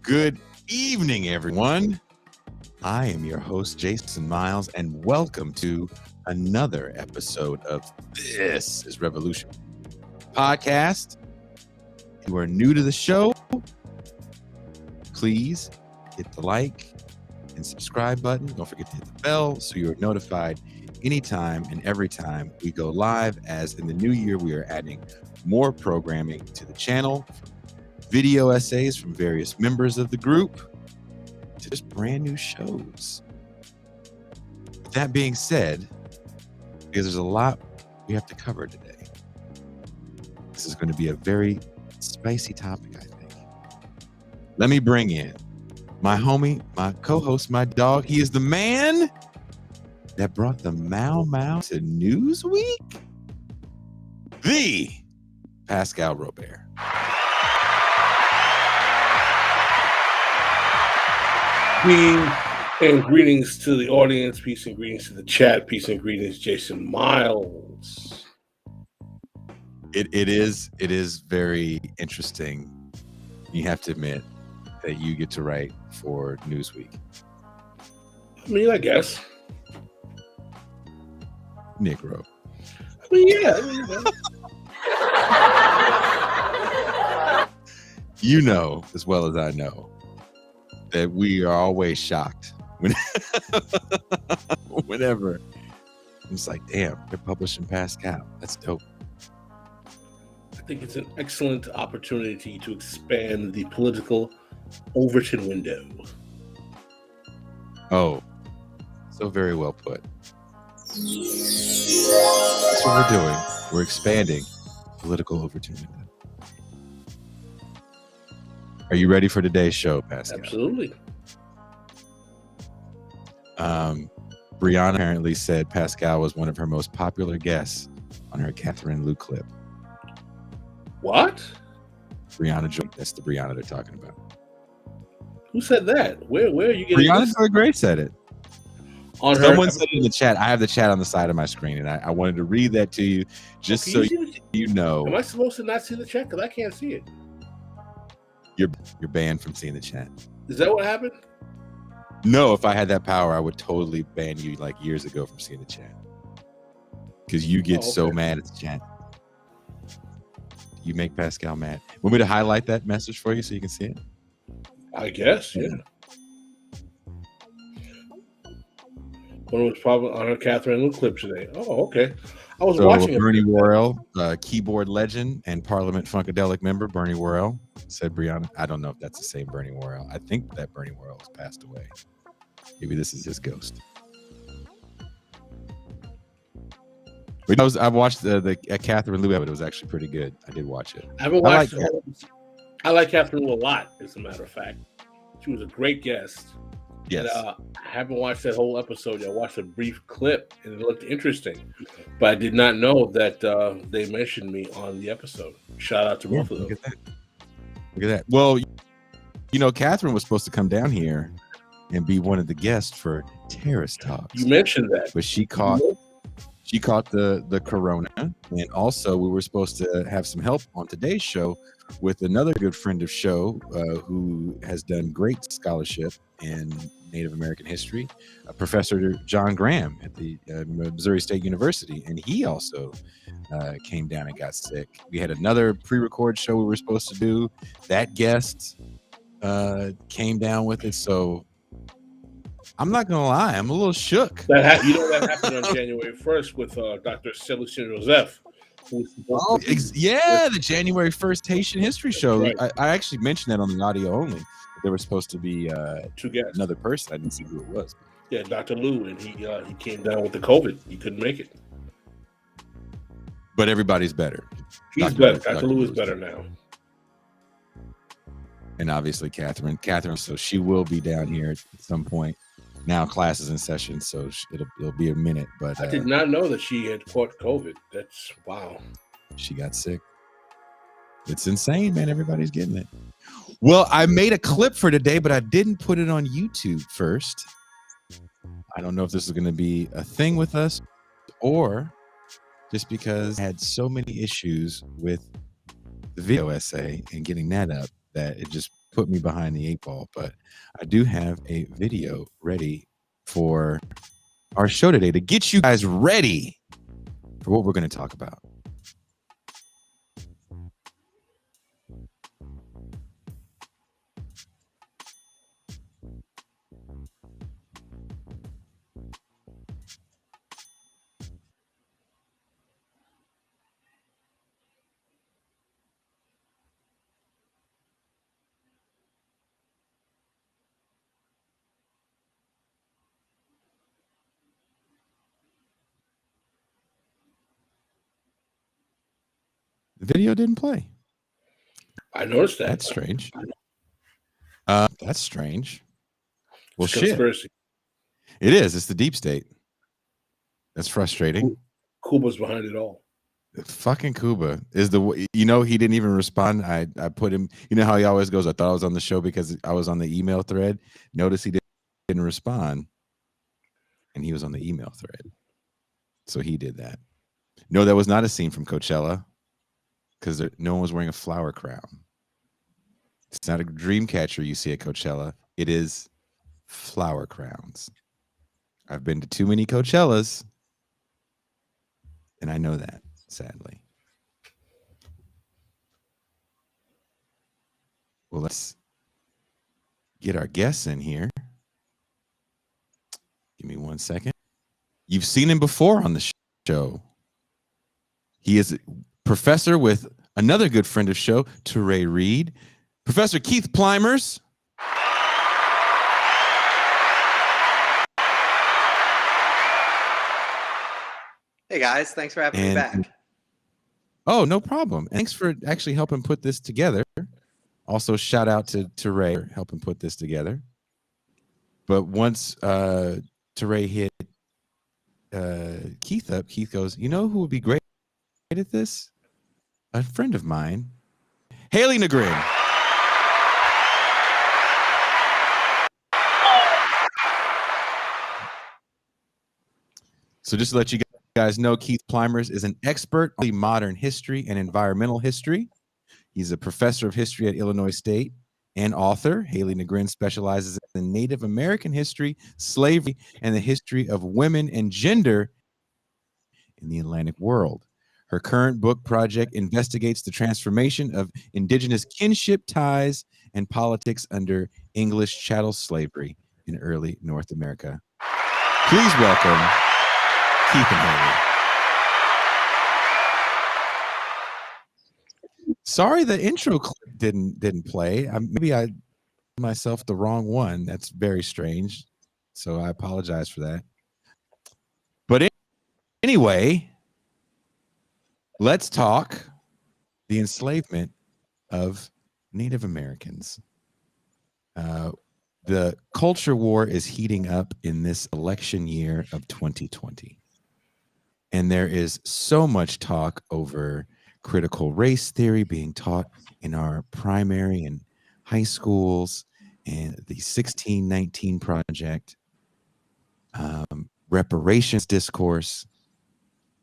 Good evening, everyone. I am your host, Jason Miles, and welcome to another episode of This is Revolution podcast. If you are new to the show, please hit the like and subscribe button. Don't forget to hit the bell so you are notified anytime and every time we go live, as in the new year we are adding more programming to the channel, video essays from various members of the group, to just brand new shows. With that being said, because there's a lot we have to cover today, this is going to be a very spicy topic, I think. Let me bring in my homie, my co-host, my dog. He is the man that brought the Mau Mau to Newsweek, the Pascal Robert. Peace and greetings to the audience. Peace and greetings to the chat. Peace and greetings, Jason Miles. It is very interesting. You have to admit that you get to write for Newsweek. I mean, I guess. Negro. I mean, yeah. You know as well as I know that we are always shocked whenever it's like, damn, they're publishing Pascal. That's dope. I think it's an excellent opportunity to expand the political Overton window. Oh, so very well put. That's what we're doing. We're expanding political Overton window. Are you ready for today's show, Pascal? Absolutely. Brianna apparently said Pascal was one of her most popular guests on her Catherine Lou clip. What? Brianna Joy. That's the Brianna they're talking about. Who said that? Where are you getting Brianna this? Joy Gray said it. On Someone her said it in the chat. I have the chat on the side of my screen, and I wanted to read that to you just so you know. Am I supposed to not see the chat? Because I can't see it. You're banned from seeing the chat. Is that what happened? No, if I had that power, I would totally ban you like years ago from seeing the chat. Because you get so mad at the chat. You make Pascal mad. Want me to highlight that message for you so you can see it? I guess, yeah. One was probably on her Catherine Lou clip today. Oh, okay. I was watching Bernie Worrell, keyboard legend and Parliament Funkadelic member, Bernie Worrell, said Brianna. I don't know if that's the same Bernie Worrell. I think that Bernie Worrell has passed away. Maybe this is his ghost. But I watched the Catherine Lou episode. It was actually pretty good. I did watch it. I haven't watched it. I like Catherine Lou a lot, as a matter of fact. She was a great guest. Yes. And, I haven't watched that whole episode. I watched a brief clip, and it looked interesting. But I did not know that they mentioned me on the episode. Shout out to both of them. Look at that. Well, you know, Catherine was supposed to come down here and be one of the guests for Terrace Talks. You mentioned that. But she caught the corona, and also we were supposed to have some help on today's show with another good friend of show who has done great scholarship in Native American history, Professor John Graham at the Missouri State University, and he also came down and got sick. We had another pre-record show we were supposed to do. That guest came down with it, so I'm not gonna lie, I'm a little shook. That happened on January 1st with Dr. Celestine Joseph. The January 1st Haitian history show. Right. I actually mentioned that on the audio only. There was supposed to be two guests. Another person. I didn't see who it was. Yeah, Dr. Lou, and he came down with the COVID. He couldn't make it. But everybody's better. He's better. Dr. Lou is better now. And obviously Catherine, so she will be down here at some point. Now class is in session, so it'll be a minute. But I did not know that she had caught COVID. That's wow. She got sick. It's insane, man. Everybody's getting it. Well, I made a clip for today, but I didn't put it on YouTube first. I don't know if this is going to be a thing with us or just because I had so many issues with the video essay and getting that up that it just put me behind the 8 ball, but I do have a video ready for our show today to get you guys ready for what we're going to talk about. The video didn't play. I noticed that. That's strange. That's strange. Well, It's conspiracy. It is. It's the deep state. That's frustrating. Kuba's behind it all. Fucking Kuba is the, he didn't even respond. I put him, how he always goes, I thought I was on the show because I was on the email thread. Notice he didn't respond, and he was on the email thread. So he did that. No, that was not a scene from Coachella, because no one was wearing a flower crown. It's not a dream catcher you see at Coachella. It is flower crowns. I've been to too many Coachellas, and I know that, sadly. Well, let's get our guests in here. Give me 1 second. You've seen him before on the show. He is a professor with another good friend of show, Teray Reed. Professor Keith Pluymers. Hey guys, thanks for having me back. Oh, no problem. Thanks for actually helping put this together. Also, shout out to Teray for helping put this together. But once Teray hit Keith up, Keith goes, you know who would be great at this? A friend of mine, Hayley Negrin. So just to let you guys know, Keith Pluymers is an expert on modern history and environmental history. He's a professor of history at Illinois State and author. Hayley Negrin specializes in Native American history, slavery, and the history of women and gender in the Atlantic world. Her current book project investigates the transformation of indigenous kinship ties and politics under English chattel slavery in early North America. Please welcome Keith and Hayley. Sorry, the intro clip didn't play. Maybe I myself the wrong one. That's very strange. So I apologize for that. But anyway, let's talk the enslavement of Native Americans. The culture war is heating up in this election year of 2020. And there is so much talk over critical race theory being taught in our primary and high schools, and the 1619 Project, reparations discourse.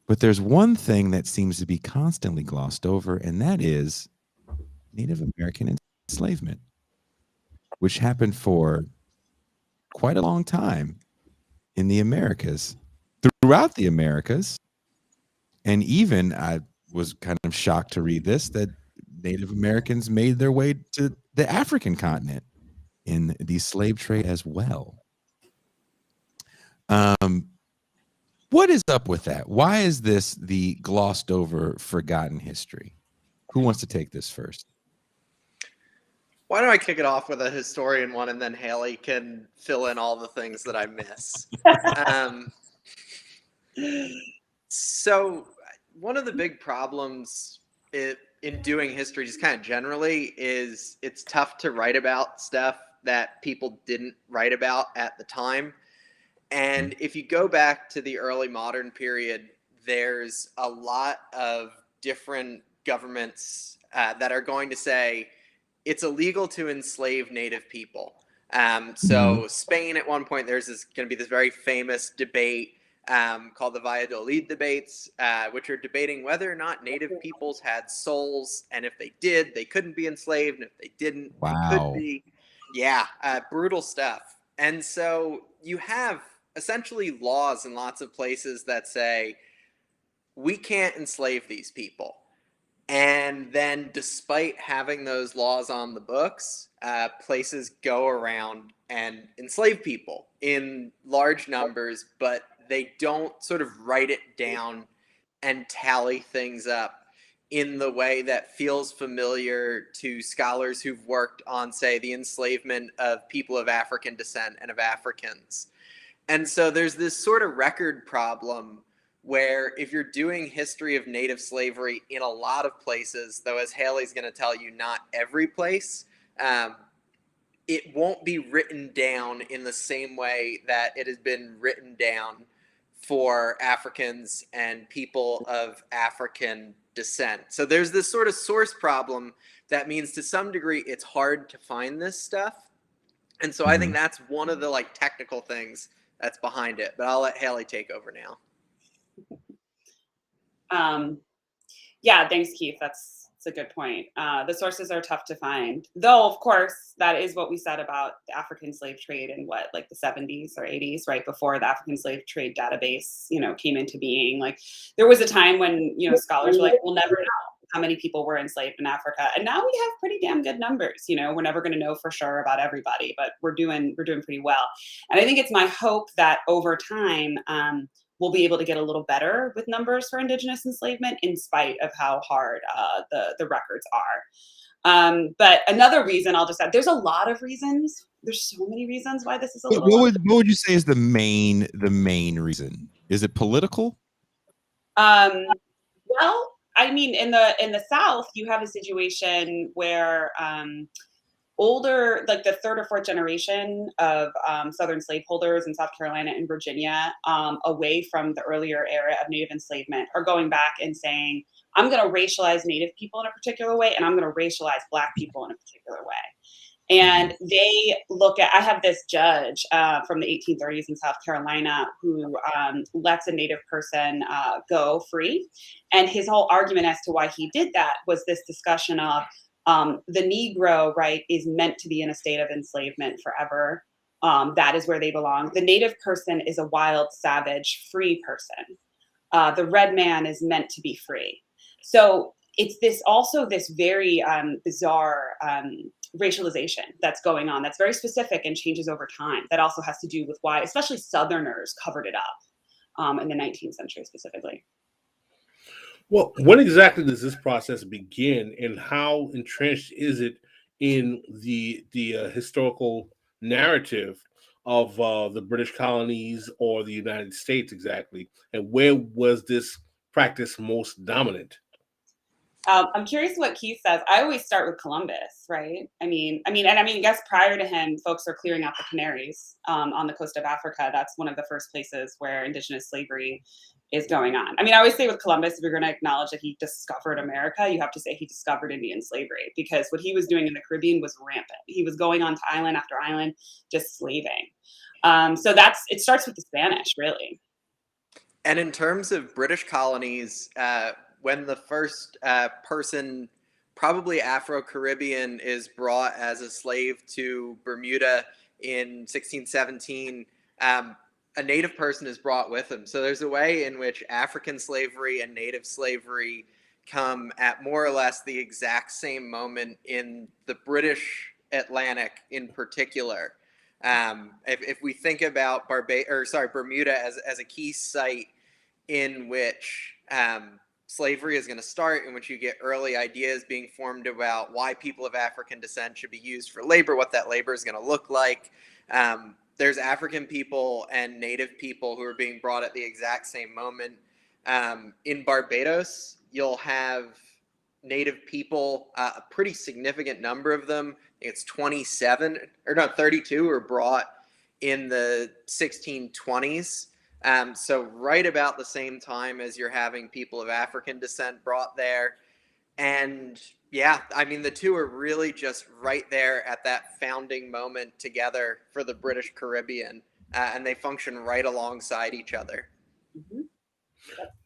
But there's one thing that seems to be constantly glossed over, and that is Native American enslavement, which happened for quite a long time in the Americas, throughout the Americas. And even I was kind of shocked to read this, that Native Americans made their way to the African continent in the slave trade as well. What is up with that? Why is this the glossed over, forgotten history? Who wants to take this first? Why don't I kick it off with a historian one, and then Hayley can fill in all the things that I miss. So one of the big problems in doing history, just kind of generally, is it's tough to write about stuff that people didn't write about at the time. And if you go back to the early modern period, there's a lot of different governments that are going to say it's illegal to enslave Native people. So Spain, at one point, there's going to be this very famous debate called the Valladolid debates, which are debating whether or not Native peoples had souls, and if they did, they couldn't be enslaved, and if they didn't, they could be. Yeah, brutal stuff. And so you have essentially laws in lots of places that say, we can't enslave these people. And then, despite having those laws on the books, places go around and enslave people in large numbers, but they don't sort of write it down and tally things up in the way that feels familiar to scholars who've worked on, say, the enslavement of people of African descent and of Africans. And so there's this sort of record problem where if you're doing history of Native slavery in a lot of places, though as Hayley's going to tell you, not every place, it won't be written down in the same way that it has been written down for Africans and people of African descent. So there's this sort of source problem that means to some degree it's hard to find this stuff. And so I think that's one of the like technical things that's behind it. But I'll let Hayley take over now. Yeah, thanks, Keith. That's a good point. The sources are tough to find, though. Of course, that is what we said about the African slave trade in what, like the 70s or 80s, right before the African slave trade database, came into being. Like, there was a time when scholars were like, "We'll never know how many people were enslaved in Africa," and now we have pretty damn good numbers. We're never going to know for sure about everybody, but we're doing pretty well. And I think it's my hope that over time, we'll be able to get a little better with numbers for Indigenous enslavement, in spite of how hard the records are. But another reason, I'll just add, there's a lot of reasons. There's so many reasons why this is a little. What would you say is the main reason? Is it political? Well, I mean, in the South, you have a situation where older, like the third or fourth generation of Southern slaveholders in South Carolina and Virginia, away from the earlier era of Native enslavement, are going back and saying, I'm going to racialize Native people in a particular way, and I'm going to racialize Black people in a particular way. And they look at, I have this judge from the 1830s in South Carolina who lets a Native person go free. And his whole argument as to why he did that was this discussion of, the Negro, right, is meant to be in a state of enslavement forever. That is where they belong. The Native person is a wild, savage, free person. The red man is meant to be free. So it's this very bizarre racialization that's going on, that's very specific and changes over time. That also has to do with why, especially Southerners, covered it up in the 19th century specifically. Well, when exactly does this process begin, and how entrenched is it in the historical narrative of the British colonies or the United States exactly? And where was this practice most dominant? I'm curious what Keith says. I always start with Columbus, right? I mean, I guess prior to him, folks are clearing out the Canaries on the coast of Africa. That's one of the first places where Indigenous slavery is going on. I mean, I always say with Columbus, if you're going to acknowledge that he discovered America, you have to say he discovered Indian slavery, because what he was doing in the Caribbean was rampant. He was going on to island after island, just slaving. So it starts with the Spanish, really. And in terms of British colonies, when the first person, probably Afro-Caribbean, is brought as a slave to Bermuda in 1617, a Native person is brought with him. So there's a way in which African slavery and Native slavery come at more or less the exact same moment in the British Atlantic in particular. If we think about Bermuda as a key site in which slavery is going to start, in which you get early ideas being formed about why people of African descent should be used for labor, what that labor is going to look like. There's African people and Native people who are being brought at the exact same moment. In Barbados, you'll have Native people, a pretty significant number of them. I think it's 32 were brought in the 1620s. So right about the same time as you're having people of African descent brought there. And yeah, I mean, the two are really just right there at that founding moment together for the British Caribbean, and they function right alongside each other. Mm-hmm.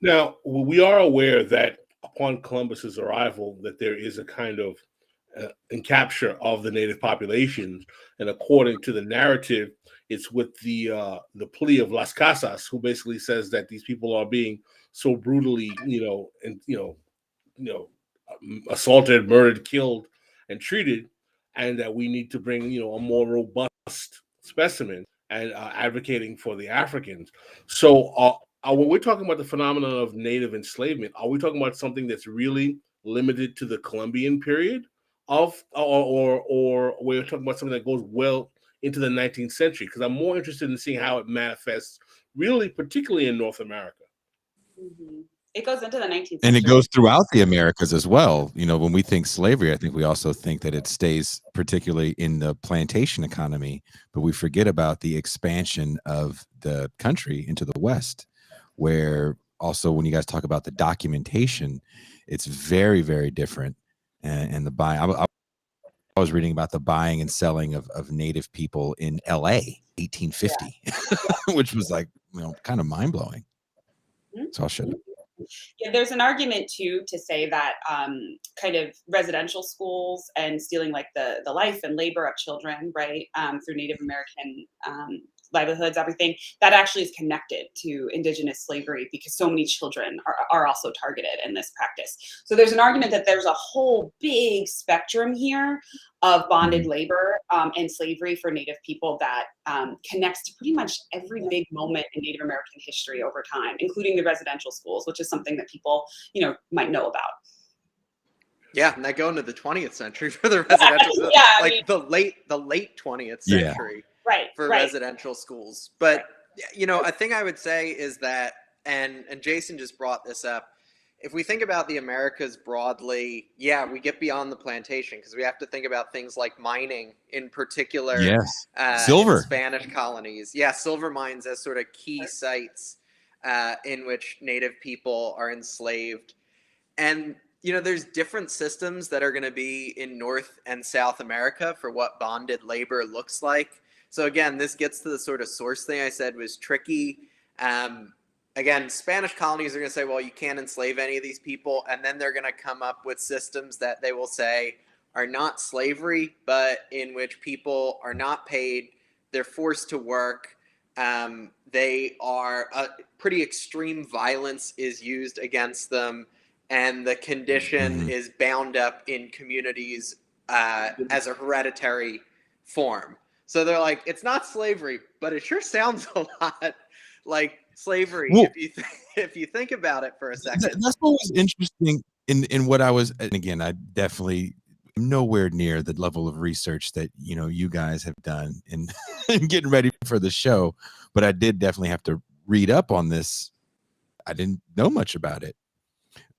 Now, we are aware that upon Columbus's arrival, that there is a kind of encapture of the native populations, and according to the narrative, it's with the plea of Las Casas, who basically says that these people are being so brutally, assaulted, murdered, killed, and treated, and that we need to bring, a more robust specimen, and advocating for the Africans. So, when we're talking about the phenomenon of native enslavement, are we talking about something that's really limited to the Columbian period or we're talking about something that goes well into the 19th century? Because I'm more interested in seeing how it manifests, really, particularly in North America. Mm-hmm. It goes into the 19th century. And it goes throughout the Americas as well. When we think slavery, I think we also think that it stays particularly in the plantation economy, but we forget about the expansion of the country into the West, where also when you guys talk about the documentation, it's very, very different. And the buying, I was reading about the buying and selling of native people in LA, 1850, which was like, kind of mind blowing. So I'll shut up. Yeah, there's an argument too to say that kind of residential schools and stealing like the life and labor of children, right, through Native American livelihoods, everything that actually is connected to Indigenous slavery because so many children are also targeted in this practice. So there's an argument that there's a whole big spectrum here of bonded labor and slavery for Native people that connects to pretty much every big moment in Native American history over time, including the residential schools, which is something that people, might know about. Yeah, and that go into the 20th century for the residential, the late 20th century, right, for residential schools. But a thing I would say is that, and Jason just brought this up, if we think about the Americas broadly, we get beyond the plantation because we have to think about things like mining in particular. Yes, silver. In Spanish colonies. Yeah, silver mines as sort of key sites in which Native people are enslaved. And, there's different systems that are going to be in North and South America for what bonded labor looks like. So again, this gets to the sort of source thing I said was tricky. Again, Spanish colonies are going to say, well, you can't enslave any of these people. And then they're going to come up with systems that they will say are not slavery, but in which people are not paid. They're forced to work. They are pretty extreme violence is used against them. And the condition is bound up in communities as a hereditary form. So they're like, it's not slavery, but it sure sounds a lot like slavery if you think about it for a second. That's what was interesting in what I was, and again, I definitely am nowhere near the level of research that you guys have done in getting ready for the show, but I did definitely have to read up on this. I didn't know much about it.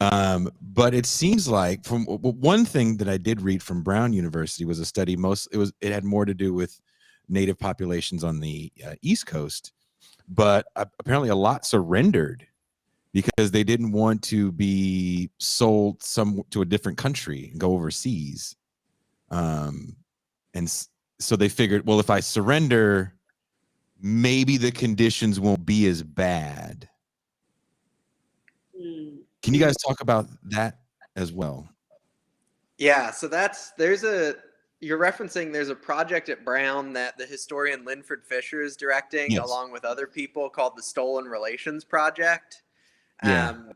But it seems like from one thing that I did read from Brown University was a study. It had more to do with native populations on the East Coast, but apparently a lot surrendered because they didn't want to be sold to a different country and go overseas. And so they figured, well, if I surrender, maybe the conditions won't be as bad. Can you guys talk about that as well? Yeah, so you're referencing, there's a project at Brown that the historian Linford Fisher is directing along with other people called the Stolen Relations Project. And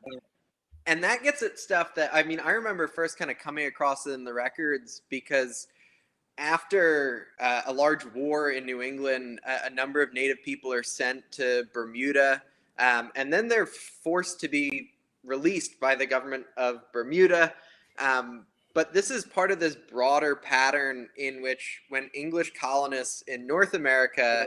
that gets at stuff that, I remember first kind of coming across it in the records because after a large war in New England, a number of Native people are sent to Bermuda, and then they're forced to be released by the government of Bermuda. But this is part of this broader pattern in which when English colonists in North America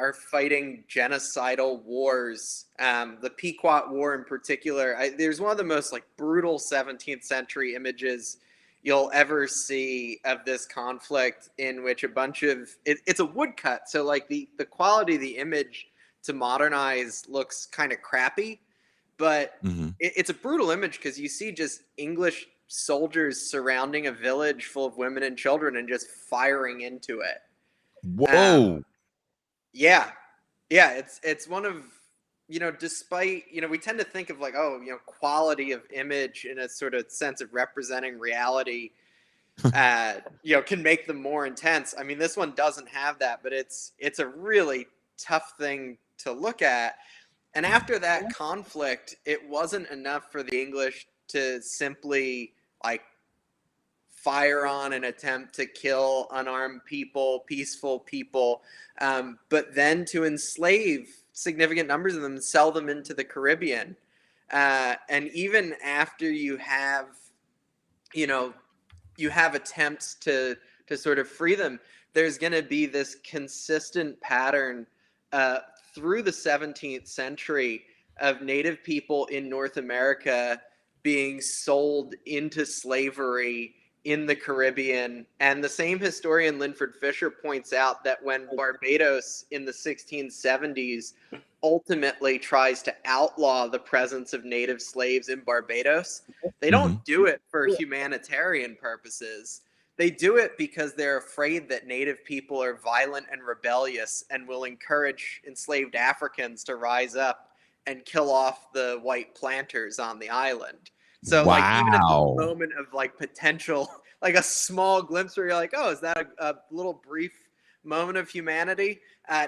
are fighting genocidal wars, the Pequot War in particular, there's one of the most brutal 17th century images you'll ever see of this conflict in which a bunch of it's a woodcut. So the quality of the image to modernize looks kind of crappy, but it's a brutal image because you see just English soldiers surrounding a village full of women and children and just firing into it. Whoa. Yeah, it's one of despite, we tend to think of like, oh, quality of image in a sort of sense of representing reality, can make them more intense. I mean, this one doesn't have that, but it's a really tough thing to look at. And after that conflict, it wasn't enough for the English to simply like fire on and attempt to kill unarmed people, peaceful people, but then to enslave significant numbers of them and sell them into the Caribbean. And even after you have attempts to sort of free them, there's going to be this consistent pattern through the 17th century of Native people in North America being sold into slavery in the Caribbean. And the same historian, Linford Fisher, points out that when Barbados in the 1670s ultimately tries to outlaw the presence of native slaves in Barbados, they don't do it for humanitarian purposes. They do it because they're afraid that native people are violent and rebellious and will encourage enslaved Africans to rise up and kill off the white planters on the island. So like even at the moment of like potential, like a small glimpse where you're like, oh, is that a little brief moment of humanity?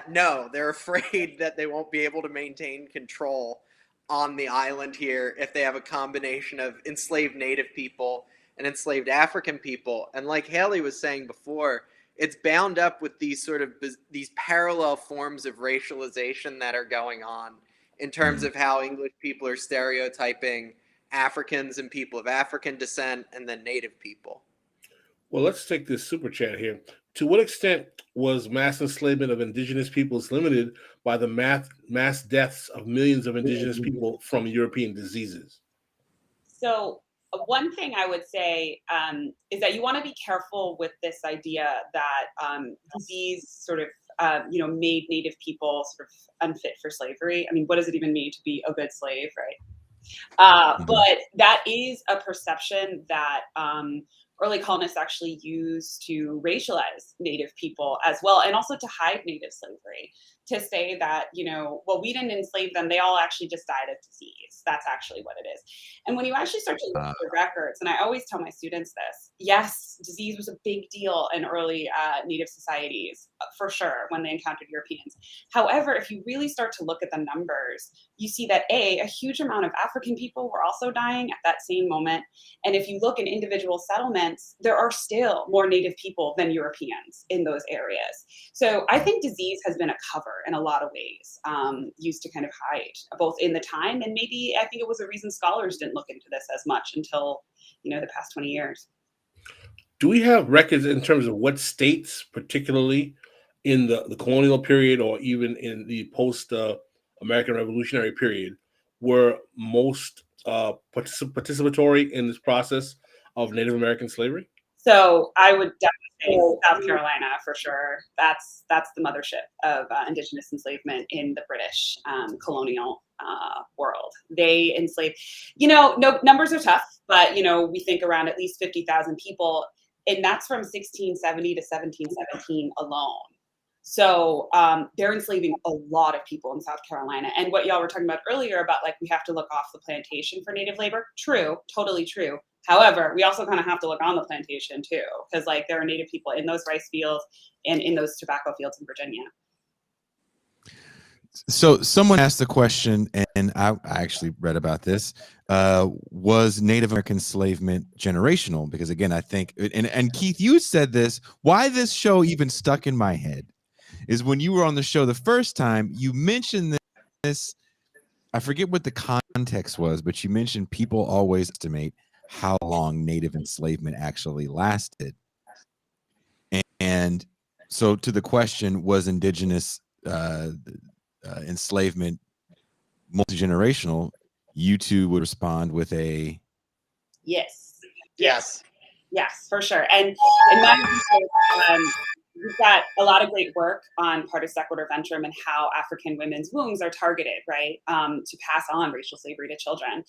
No, they're afraid that they won't be able to maintain control on the island here if they have a combination of enslaved native people and enslaved African people. And like Hayley was saying before, it's bound up with these sort of these parallel forms of racialization that are going on in terms of how English people are stereotyping Africans and people of African descent and then native people. Well, let's take this super chat here. To what extent was mass enslavement of indigenous peoples limited by the mass deaths of millions of indigenous people from European diseases? So one thing I would say is that you want to be careful with this idea that disease sort of made native people sort of unfit for slavery. I mean, what does it even mean to be a good slave, right? But that is a perception that early colonists actually used to racialize native people as well, and also to hide native slavery, to say that, well, we didn't enslave them, they all actually just died of disease. That's actually what it is. And when you actually start to look at the records, and I always tell my students this, yes, disease was a big deal in early native societies, for sure, when they encountered Europeans. However, if you really start to look at the numbers, you see that a huge amount of African people were also dying at that same moment. And if you look in individual settlements, there are still more native people than Europeans in those areas. So I think disease has been a cover in a lot of ways, used to kind of hide, both in the time, and maybe I think it was a reason scholars didn't look into this as much until, the past 20 years. Do we have records in terms of what states, particularly in the colonial period or even in the post-American Revolutionary period, were most participatory in this process of Native American slavery? So I would definitely say South Carolina for sure. That's the mothership of Indigenous enslavement in the British colonial world. They enslaved, no numbers are tough, but we think around at least 50,000 people, and that's from 1670 to 1717 alone. So they're enslaving a lot of people in South Carolina. And what y'all were talking about earlier about like we have to look off the plantation for native labor, true, totally true. However, we also kind of have to look on the plantation too, because like there are native people in those rice fields and in those tobacco fields in Virginia. So someone asked the question, and I actually read about this, was Native American enslavement generational? Because again, I think, and Keith, you said this, why this show even stuck in my head is when you were on the show the first time, you mentioned this, I forget what the context was, but you mentioned people always estimate how long Native enslavement actually lasted. And so to the question, was Indigenous enslavement multi-generational, you two would respond with a yes, for sure. And in my research, we've got a lot of great work on part of Sequitur Ventrum and how African women's wombs are targeted, right, to pass on racial slavery to children.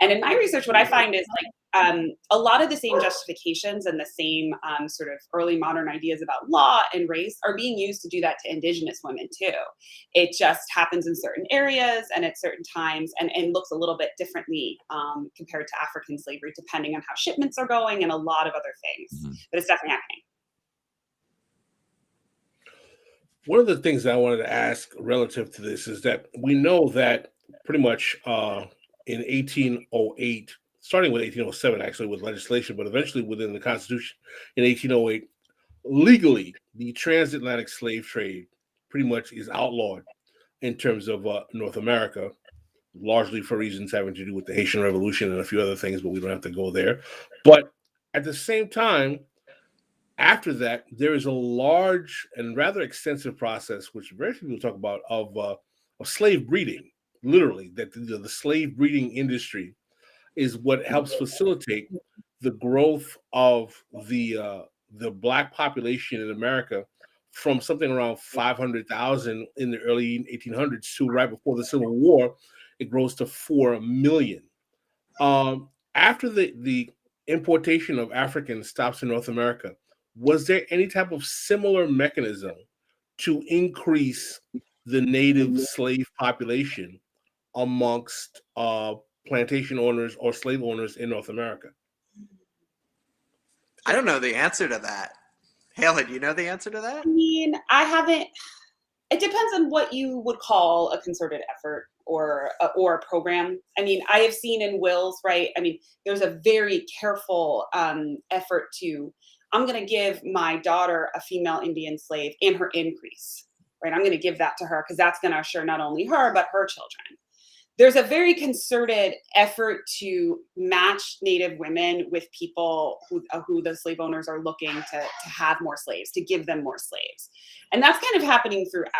And in my research, what I find is a lot of the same justifications and the same sort of early modern ideas about law and race are being used to do that to Indigenous women too. It just happens in certain areas and at certain times and looks a little bit differently compared to African slavery, depending on how shipments are going and a lot of other things. Mhm. But it's definitely happening. One of the things that I wanted to ask relative to this is that we know that pretty much in 1808, starting with 1807, actually, with legislation, but eventually within the Constitution in 1808, legally, the transatlantic slave trade pretty much is outlawed in terms of North America, largely for reasons having to do with the Haitian Revolution and a few other things, but we don't have to go there. But at the same time, after that, there is a large and rather extensive process, which very few people talk about, of slave breeding. Literally, that the slave breeding industry is what helps facilitate the growth of the Black population in America from something around 500,000 in the early 1800s to right before the Civil War, it grows to 4 million. After the importation of Africans stops in North America, was there any type of similar mechanism to increase the native slave population amongst plantation owners or slave owners in North America? I don't know the answer to that. Hayley, do you know the answer to that? I mean, I haven't. It depends on what you would call a concerted effort or a program. I mean, I have seen in wills, right? I mean, there's a very careful effort to. I'm going to give my daughter a female Indian slave and her increase, right? I'm going to give that to her because that's going to assure not only her but her children. There's a very concerted effort to match Native women with people who the slave owners are looking to have more slaves, to give them more slaves. And that's kind of happening throughout.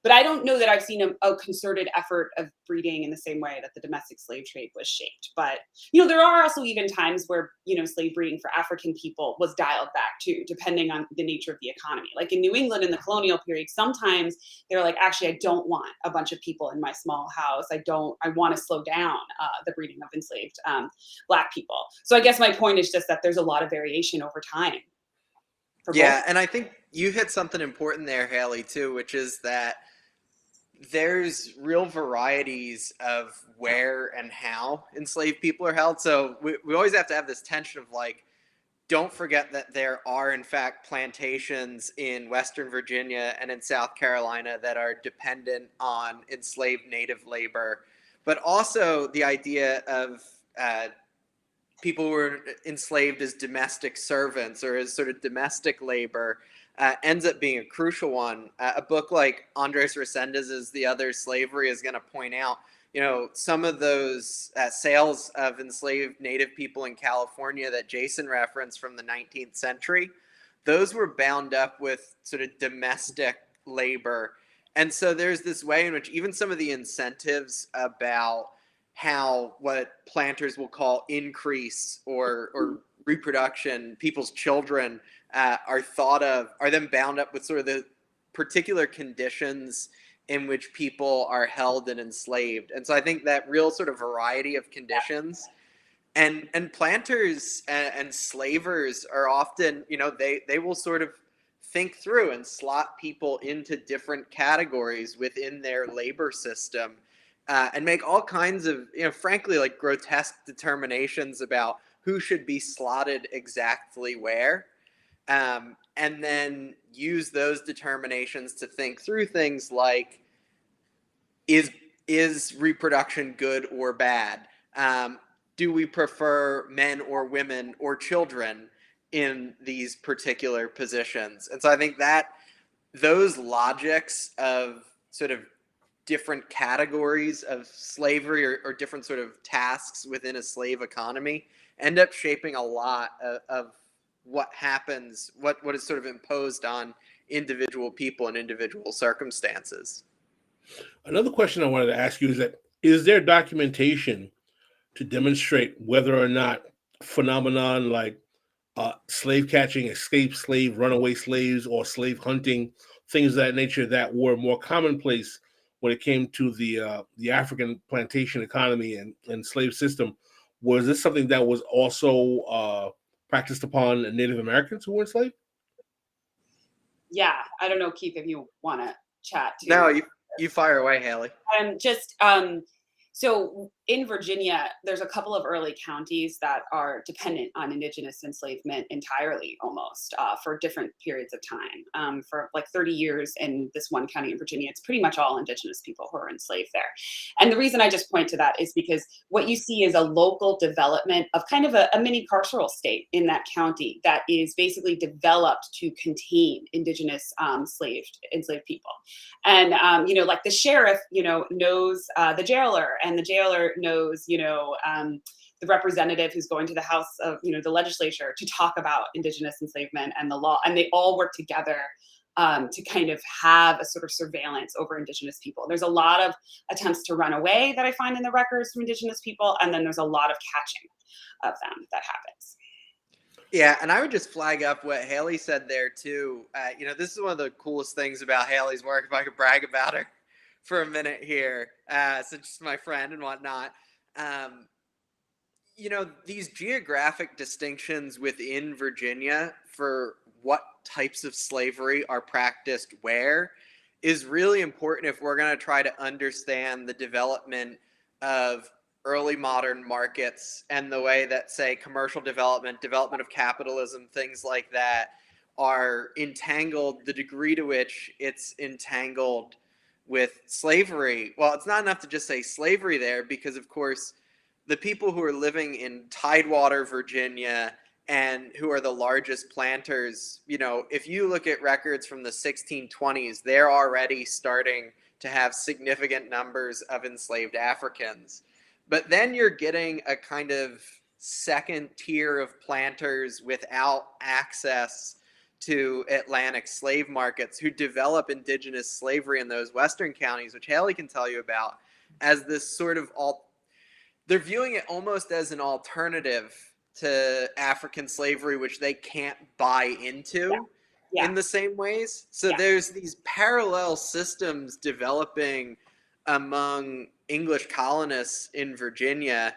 But I don't know that I've seen a concerted effort of breeding in the same way that the domestic slave trade was shaped. But, there are also even times where, slave breeding for African people was dialed back too, depending on the nature of the economy. Like in New England in the colonial period, sometimes they're like, actually, I don't want a bunch of people in my small house. I want to slow down the breeding of enslaved Black people. So I guess my point is just that there's a lot of variation over time. Yeah, and I think you hit something important there, Hayley, too, which is that there's real varieties of where and how enslaved people are held. So we always have to have this tension of like, don't forget that there are, in fact, plantations in Western Virginia and in South Carolina that are dependent on enslaved native labor. But also the idea of people who were enslaved as domestic servants or as sort of domestic labor ends up being a crucial one. A book like Andres Resendez's The Other Slavery is going to point out, some of those sales of enslaved native people in California that Jason referenced from the 19th century, those were bound up with sort of domestic labor. And so there's this way in which even some of the incentives about how what planters will call increase or reproduction, people's children are then bound up with sort of the particular conditions in which people are held and enslaved. And so I think that real sort of variety of conditions and planters and slavers are often, they will sort of think through and slot people into different categories within their labor system. And make all kinds of, frankly, like grotesque determinations about who should be slotted exactly where, and then use those determinations to think through things like, is reproduction good or bad? Do we prefer men or women or children in these particular positions? And so I think that those logics of sort of different categories of slavery or different sort of tasks within a slave economy end up shaping a lot of what happens, what is sort of imposed on individual people and individual circumstances. Another question I wanted to ask you is there documentation to demonstrate whether or not phenomenon like slave catching, escaped slave, runaway slaves, or slave hunting, things of that nature that were more commonplace when it came to the African plantation economy and slave system. Was this something that was also practiced upon Native Americans who were enslaved? Yeah, I don't know, Keith, if you want to chat too. No, you fire away, Hayley. So in Virginia, there's a couple of early counties that are dependent on Indigenous enslavement entirely, almost for different periods of time. For like 30 years in this one county in Virginia, it's pretty much all Indigenous people who are enslaved there. And the reason I just point to that is because what you see is a local development of kind of a mini carceral state in that county that is basically developed to contain Indigenous enslaved people. And, like the sheriff, knows the jailer, and the jailer knows, the representative who's going to the House of, the legislature to talk about Indigenous enslavement and the law. And they all work together to kind of have a sort of surveillance over Indigenous people. There's a lot of attempts to run away that I find in the records from Indigenous people. And then there's a lot of catching of them that happens. Yeah, and I would just flag up what Hayley said there too. This is one of the coolest things about Hayley's work, if I could brag about her for a minute here, since she's my friend and whatnot. These geographic distinctions within Virginia for what types of slavery are practiced where is really important if we're going to try to understand the development of early modern markets and the way that, say, commercial development of capitalism, things like that are entangled, the degree to which it's entangled with slavery. Well, it's not enough to just say slavery there, because of course the people who are living in Tidewater, Virginia, and who are the largest planters, if you look at records from the 1620s, they're already starting to have significant numbers of enslaved Africans. But then you're getting a kind of second tier of planters without access to Atlantic slave markets who develop Indigenous slavery in those Western counties, which Hayley can tell you about, as this sort of they're viewing it almost as an alternative to African slavery, which they can't buy into in the same ways. So there's these parallel systems developing among English colonists in Virginia,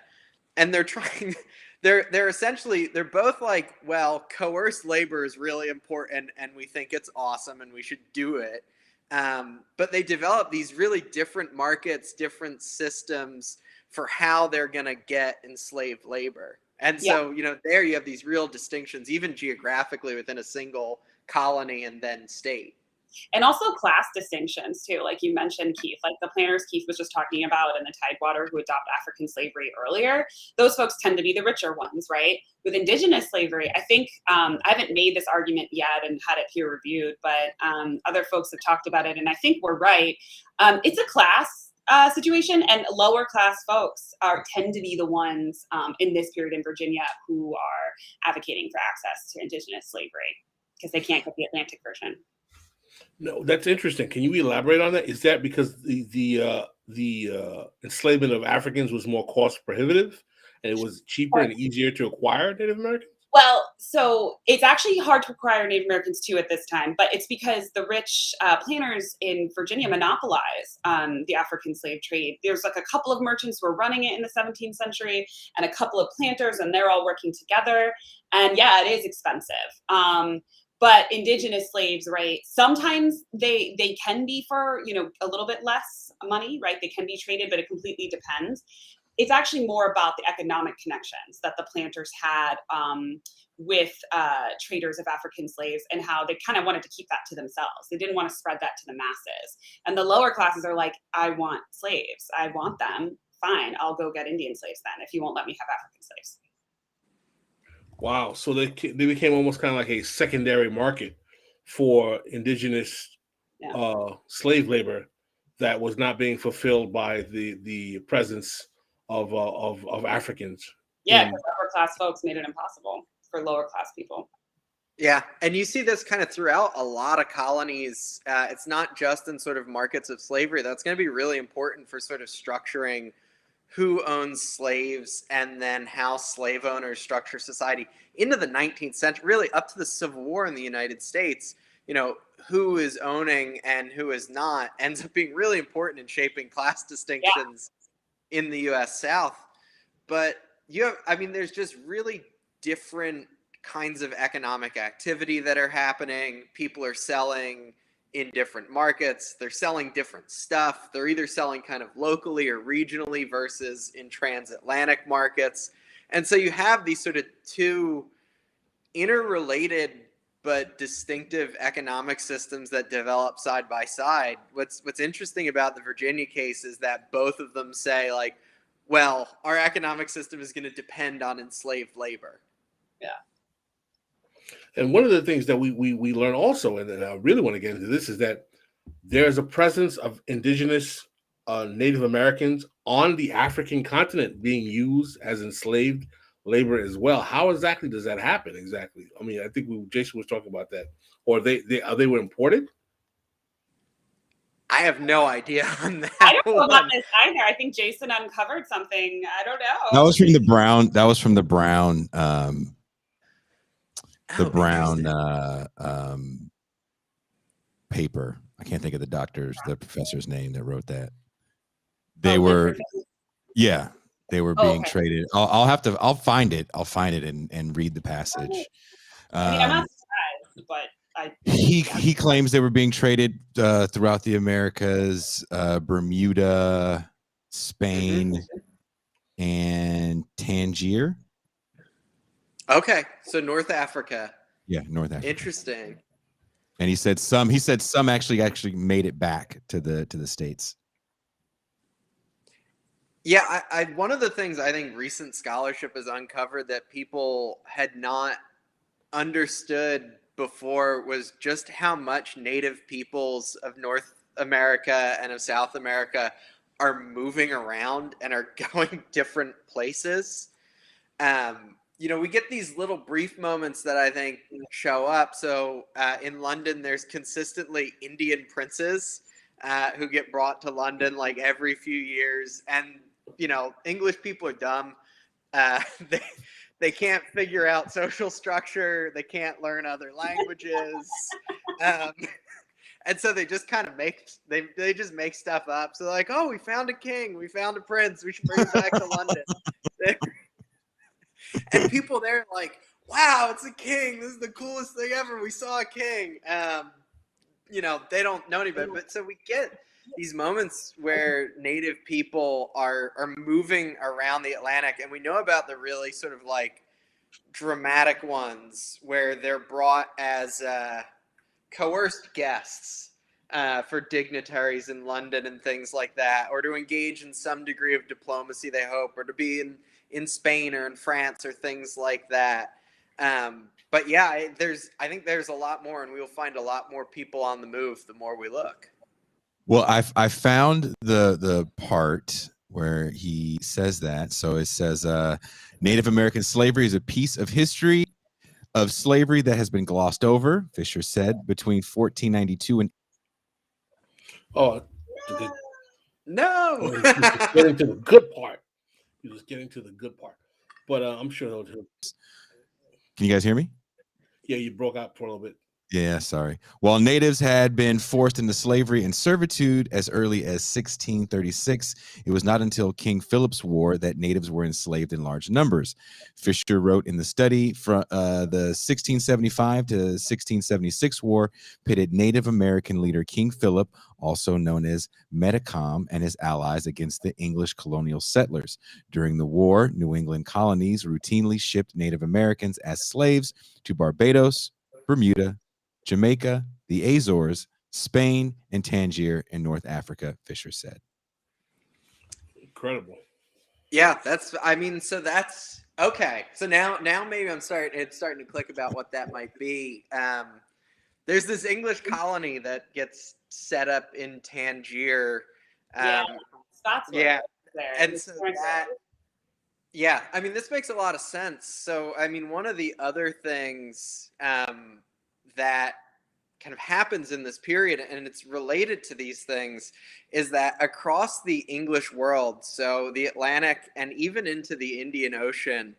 and they're trying, they're essentially, they're both like, well, coerced labor is really important and we think it's awesome and we should do it. But they develop these really different markets, different systems for how they're going to get enslaved labor. And so, there you have these real distinctions, even geographically within a single colony and then state. And also class distinctions too, like you mentioned, Keith, like the planters Keith was just talking about in the Tidewater who adopt African slavery earlier. Those folks tend to be the richer ones, right? With Indigenous slavery, I think, I haven't made this argument yet and had it peer reviewed, but other folks have talked about it, and I think we're right. It's a class situation, and lower class folks tend to be the ones in this period in Virginia who are advocating for access to Indigenous slavery because they can't get the Atlantic version. No, that's interesting. Can you elaborate on that? Is that because the enslavement of Africans was more cost prohibitive and it was cheaper and easier to acquire Native Americans? Well, so it's actually hard to acquire Native Americans too at this time, but it's because the rich planters in Virginia monopolize the African slave trade. There's like a couple of merchants who are running it in the 17th century and a couple of planters, and they're all working together. And yeah, it is expensive. But Indigenous slaves, right, sometimes they can be for, a little bit less money, right? They can be traded, but it completely depends. It's actually more about the economic connections that the planters had with traders of African slaves and how they kind of wanted to keep that to themselves. They didn't want to spread that to the masses. And the lower classes are like, I want slaves. I want them. Fine, I'll go get Indian slaves then if you won't let me have African slaves. Wow. So they became almost kind of like a secondary market for Indigenous slave labor that was not being fulfilled by the presence of Africans. Yeah, because upper class folks made it impossible for lower class people. Yeah, and you see this kind of throughout a lot of colonies. It's not just in sort of markets of slavery. That's going to be really important for sort of structuring who owns slaves and then how slave owners structure society into the 19th century, really up to the Civil War in the United States, you know, who is owning and who is not ends up being really important in shaping class distinctions in the US South. But there's just really different kinds of economic activity that are happening. People are selling in different markets. They're selling different stuff. They're either selling kind of locally or regionally versus in transatlantic markets. And so you have these sort of two interrelated but distinctive economic systems that develop side by side. What's interesting about the Virginia case is that both of them say, like, well, our economic system is going to depend on enslaved labor. Yeah. And one of the things that we learn also, and I really want to get into this, is that there's a presence of indigenous Native Americans on the African continent being used as enslaved labor as well. How exactly does that happen? Exactly. I mean, I think Jason was talking about that. Or they were imported? I have no idea on that. I don't know about this either. I think Jason uncovered something. I don't know. That was from the Brown. That was from the Brown. Paper. I can't think of the professor's name that wrote that. They were being traded. I'll find it and read the passage. I mean, I'm not surprised, but he claims they were being traded throughout the Americas, Bermuda, Spain, and Tangier. Okay, so North Africa. Yeah, North Africa. Interesting. And he said some actually made it back to the States. Yeah, I one of the things I think recent scholarship has uncovered that people had not understood before was just how much native peoples of North America and of South America are moving around and are going different places. We get these little brief moments that I think show up. So in London, there's consistently Indian princes who get brought to London like every few years. And, English people are dumb. They can't figure out social structure. They can't learn other languages. And so they just kind of they just make stuff up. So they're like, oh, we found a king. We found a prince. We should bring him back to London. And people there are like, wow, it's a king. This is the coolest thing ever. We saw a king. They don't know anybody. But so we get these moments where native people are moving around the Atlantic. And we know about the really sort of like dramatic ones where they're brought as coerced guests for dignitaries in London and things like that, or to engage in some degree of diplomacy, they hope, or to be in Spain or in France or things like that. But yeah, I think there's a lot more, and we will find a lot more people on the move the more we look. Well, I found the part where he says that. So it says Native American slavery is a piece of history of slavery that has been glossed over, Fisher said, between 1492 and... Oh, no. He's just getting to the good part. He's just getting to the good part. But I'm sure he'll... Can you guys hear me? Yeah, you broke out for a little bit. Yeah, sorry. While natives had been forced into slavery and servitude as early as 1636, it was not until King Philip's War that natives were enslaved in large numbers. Fisher wrote in the study from the 1675 to 1676 war pitted Native American leader King Philip, also known as Metacom, and his allies against the English colonial settlers. During the war, New England colonies routinely shipped Native Americans as slaves to Barbados, Bermuda, Jamaica, the Azores, Spain, and Tangier in North Africa, Fisher said. Incredible. Yeah, that's okay. So now maybe it's starting to click about what that might be. There's this English colony that gets set up in Tangier. That's there. And this so this makes a lot of sense. So, one of the other things that kind of happens in this period, and it's related to these things, is that across the English world, so the Atlantic and even into the Indian Ocean,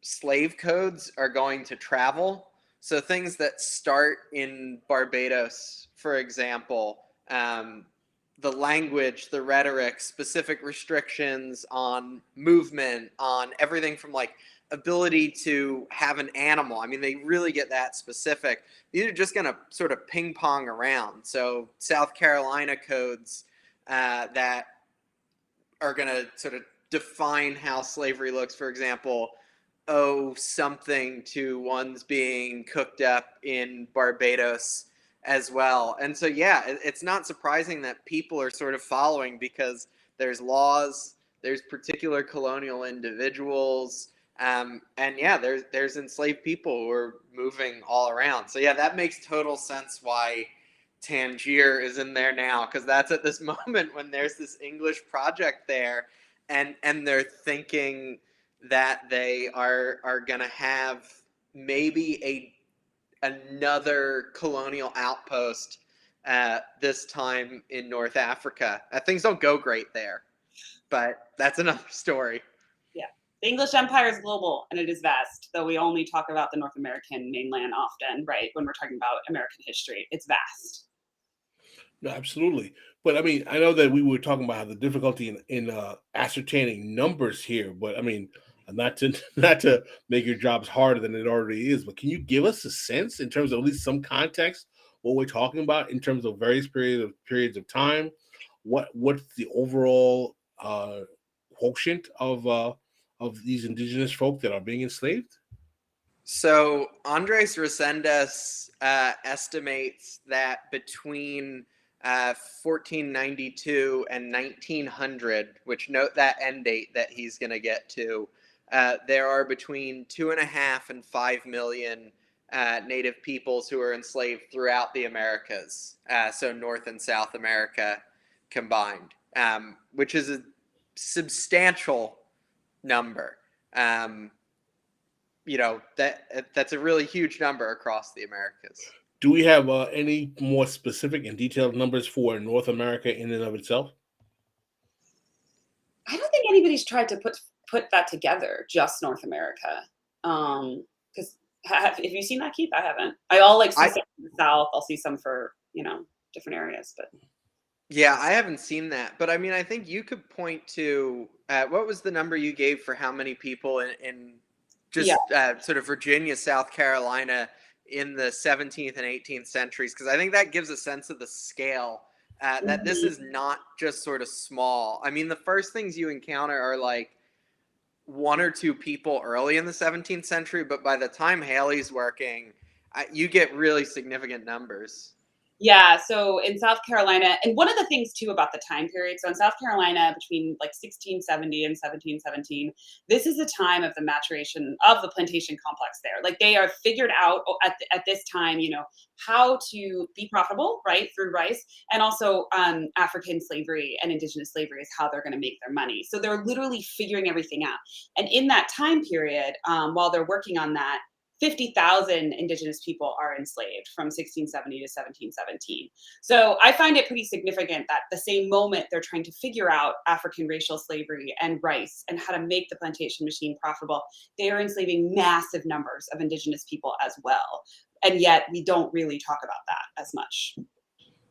slave codes are going to travel. So things that start in Barbados, for example, the language, the rhetoric, specific restrictions on movement, on everything from like ability to have an animal. I mean, they really get that specific. These are just going to sort of ping pong around. So South Carolina codes that are going to sort of define how slavery looks, for example, owe something to ones being cooked up in Barbados as well. And so, yeah, it's not surprising that people are sort of following, because there's laws, there's particular colonial individuals, and yeah, there's enslaved people who are moving all around. So yeah, that makes total sense why Tangier is in there now, because that's at this moment when there's this English project there, and they're thinking that they are going to have maybe another colonial outpost this time in North Africa. Things don't go great there, but that's another story. Yeah. The English Empire is global and it is vast, though we only talk about the North American mainland often, right? When we're talking about American history, it's vast. No, absolutely. But I mean, I know that we were talking about the difficulty in ascertaining numbers here, but I mean, not to not to make your jobs harder than it already is, but can you give us a sense in terms of at least some context what we're talking about in terms of various periods of time? What's the overall quotient of these indigenous folk that are being enslaved? So Andres Resendes estimates that between 1492 and 1900, which note that end date that he's going to get to, there are between 2.5 and 5 million native peoples who are enslaved throughout the Americas, so North and South America combined, which is a substantial number. That's a really huge number across the Americas. Do we have any more specific and detailed numbers for North America in and of itself? I don't think anybody's tried to put that together, just North America. Because have you seen that, Keith? I haven't. I'll see some in the South. I'll see some for different areas, but yeah, I haven't seen that. But I mean, I think you could point to what was the number you gave for how many people in just sort of Virginia, South Carolina in the 17th and 18th centuries, because I think that gives a sense of the scale, that this is not just sort of small. I mean, the first things you encounter are like 1 or 2 people early in the 17th century, but by the time Hayley's working, you get really significant numbers. Yeah, so in South Carolina, and one of the things too about the time period, so in South Carolina between like 1670 and 1717, this is a time of the maturation of the plantation complex there. Like they are figured out at this time, how to be profitable, right, through rice, and also African slavery and indigenous slavery is how they're going to make their money. So they're literally figuring everything out. And in that time period, while they're working on that, 50,000 indigenous people are enslaved from 1670 to 1717. So I find it pretty significant that the same moment they're trying to figure out African racial slavery and rice and how to make the plantation machine profitable, they are enslaving massive numbers of indigenous people as well. And yet we don't really talk about that as much.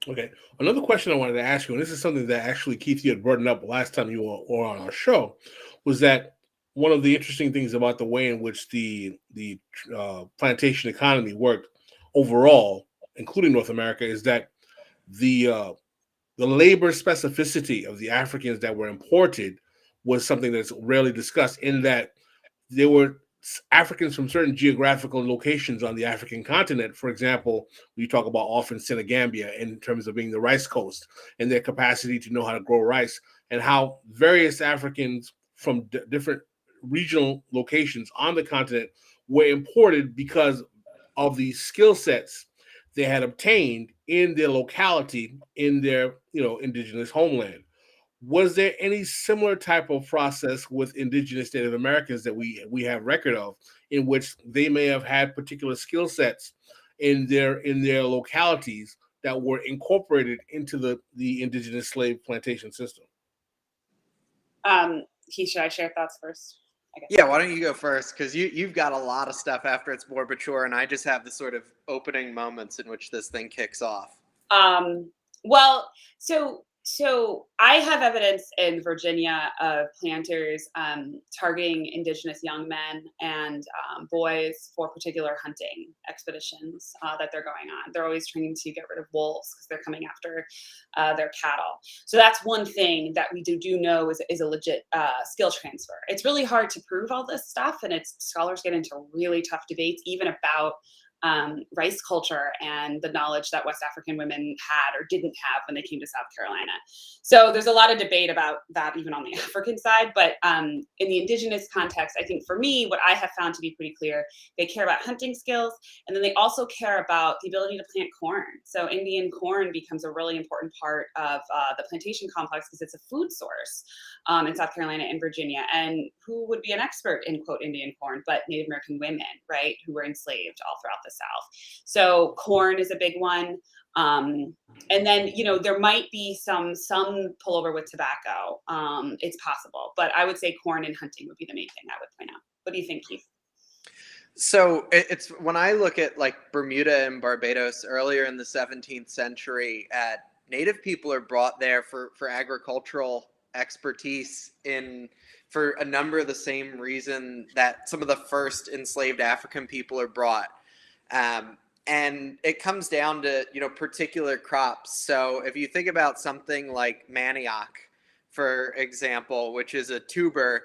Okay. Another question I wanted to ask you, and this is something that actually, Keith, you had brought up last time you were on our show, was that one of the interesting things about the way in which the plantation economy worked overall, including North America, is that the labor specificity of the Africans that were imported was something that's rarely discussed, in that there were Africans from certain geographical locations on the African continent. For example, we talk about often Senegambia in terms of being the rice coast and their capacity to know how to grow rice, and how various Africans from different regional locations on the continent were imported because of the skill sets they had obtained in their locality, in their indigenous homeland. Was there any similar type of process with indigenous Native Americans that we have record of, in which they may have had particular skill sets in their localities that were incorporated into the indigenous slave plantation system. Keith, should I share thoughts first? I guess. Yeah, why don't you go first? Because you've got a lot of stuff after it's more mature, and I just have the sort of opening moments in which this thing kicks off. Well, so I have evidence in Virginia of planters targeting indigenous young men and boys for particular hunting expeditions that they're going on. They're always trying to get rid of wolves because they're coming after their cattle. So that's one thing that we do know is a legit skill transfer. It's really hard to prove all this stuff, and scholars get into really tough debates even about rice culture and the knowledge that West African women had or didn't have when they came to South Carolina. So there's a lot of debate about that even on the African side, but in the indigenous context, I think for me, what I have found to be pretty clear, they care about hunting skills, and then they also care about the ability to plant corn. So Indian corn becomes a really important part of the plantation complex because it's a food source in South Carolina and Virginia. And who would be an expert in, quote, Indian corn, but Native American women, right, who were enslaved all throughout the South. So corn is a big one. And then, there might be some pullover with tobacco. It's possible, but I would say corn and hunting would be the main thing I would point out. What do you think, Keith? So it's when I look at like Bermuda and Barbados earlier in the 17th century, Native people are brought there for agricultural expertise for a number of the same reason that some of the first enslaved African people are brought. And it comes down to, particular crops. So if you think about something like manioc, for example, which is a tuber,